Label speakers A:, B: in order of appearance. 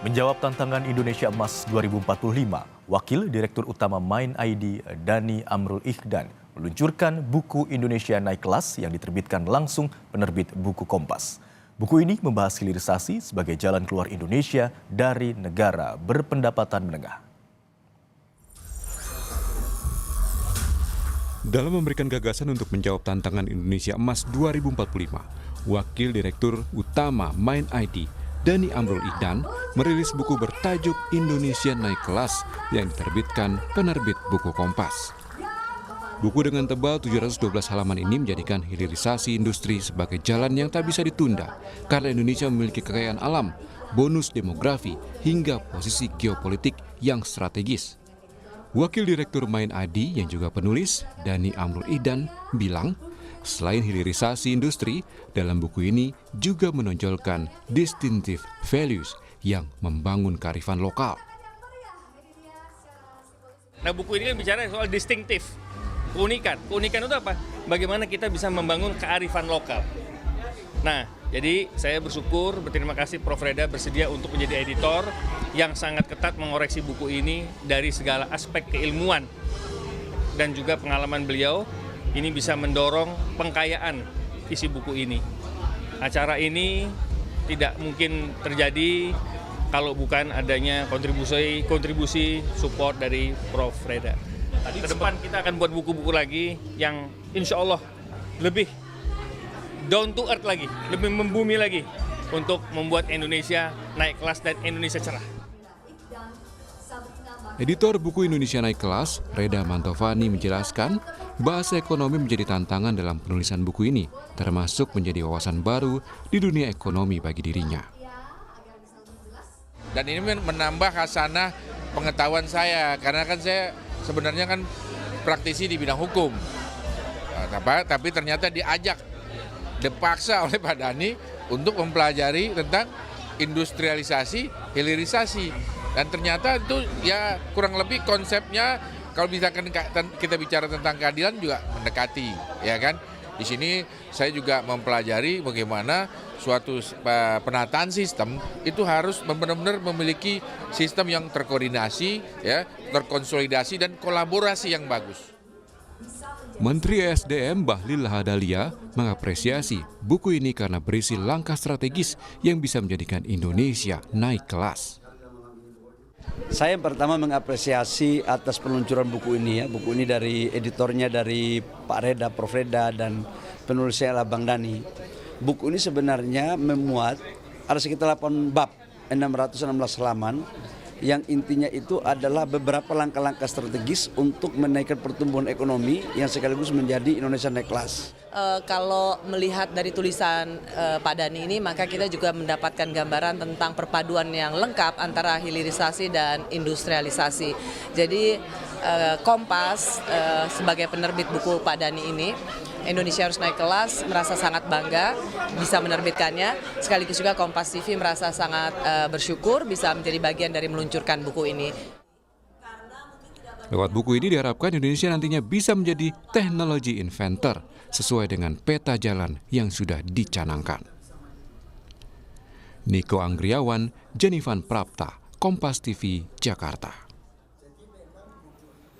A: Menjawab tantangan Indonesia Emas 2045, Wakil Direktur Utama Mind ID Dhani Amrul Ikhdan meluncurkan buku Indonesia Naik Kelas yang diterbitkan langsung penerbit buku Kompas. Buku ini membahas hilirisasi sebagai jalan keluar Indonesia dari negara berpendapatan menengah.
B: Dalam memberikan gagasan untuk menjawab tantangan Indonesia Emas 2045, Wakil Direktur Utama Mind ID Dhani Amrul Ikhdan merilis buku bertajuk Indonesia Naik Kelas yang diterbitkan penerbit buku Kompas. Buku dengan tebal 712 halaman ini menjadikan hilirisasi industri sebagai jalan yang tak bisa ditunda karena Indonesia memiliki kekayaan alam, bonus demografi, hingga posisi geopolitik yang strategis. Wakil Direktur Mind ID yang juga penulis, Dhani Amrul Ikhdan, bilang, selain hilirisasi industri, dalam buku ini juga menonjolkan distinctive values yang membangun kearifan lokal.
C: Nah, buku ini kan bicara soal distinctive, keunikan. Keunikan itu apa? Bagaimana kita bisa membangun kearifan lokal. Nah, jadi saya berterima kasih Prof. Reda bersedia untuk menjadi editor yang sangat ketat mengoreksi buku ini dari segala aspek keilmuan dan juga pengalaman beliau. Ini bisa mendorong pengkayaan isi buku ini. Acara ini tidak mungkin terjadi kalau bukan adanya kontribusi support dari Prof. Reda. Ke depan kita akan buat buku-buku lagi yang insya Allah lebih down to earth lagi, lebih membumi lagi untuk membuat Indonesia naik kelas dan Indonesia cerah.
B: Editor buku Indonesia Naik Kelas, Reda Mantovani, menjelaskan bahasa ekonomi menjadi tantangan dalam penulisan buku ini, termasuk menjadi wawasan baru di dunia ekonomi bagi dirinya.
D: Dan ini menambah khasanah pengetahuan saya, karena kan saya sebenarnya kan praktisi di bidang hukum. Tapi ternyata dipaksa oleh Pak Dhani untuk mempelajari tentang industrialisasi, hilirisasi. Dan ternyata itu ya kurang lebih konsepnya kalau misalkan kita bicara tentang keadilan juga mendekati, ya kan? Di sini saya juga mempelajari bagaimana suatu penataan sistem itu harus benar-benar memiliki sistem yang terkoordinasi, ya, terkonsolidasi dan kolaborasi yang bagus.
B: Menteri ESDM Bahlil Lahadalia mengapresiasi buku ini karena berisi langkah strategis yang bisa menjadikan Indonesia naik kelas.
E: Saya yang pertama mengapresiasi atas peluncuran buku ini ya. Buku ini dari editornya dari Pak Reda, Prof. Reda, dan penulisnya adalah Bang Dhani. Buku ini sebenarnya memuat ada sekitar 8 bab, 616 halaman, yang intinya itu adalah beberapa langkah-langkah strategis untuk menaikkan pertumbuhan ekonomi yang sekaligus menjadi Indonesia naik kelas.
F: Kalau melihat dari tulisan Pak Dhani ini, maka kita juga mendapatkan gambaran tentang perpaduan yang lengkap antara hilirisasi dan industrialisasi. Jadi Kompas sebagai penerbit buku Pak Dhani ini, Indonesia Harus Naik Kelas, merasa sangat bangga bisa menerbitkannya. Sekaligus juga Kompas TV merasa sangat bersyukur bisa menjadi bagian dari meluncurkan buku ini.
B: Lewat buku ini diharapkan Indonesia nantinya bisa menjadi teknologi inventor sesuai dengan peta jalan yang sudah dicanangkan. Niko Anggriawan, Jenifan Prapta, Kompas TV, Jakarta.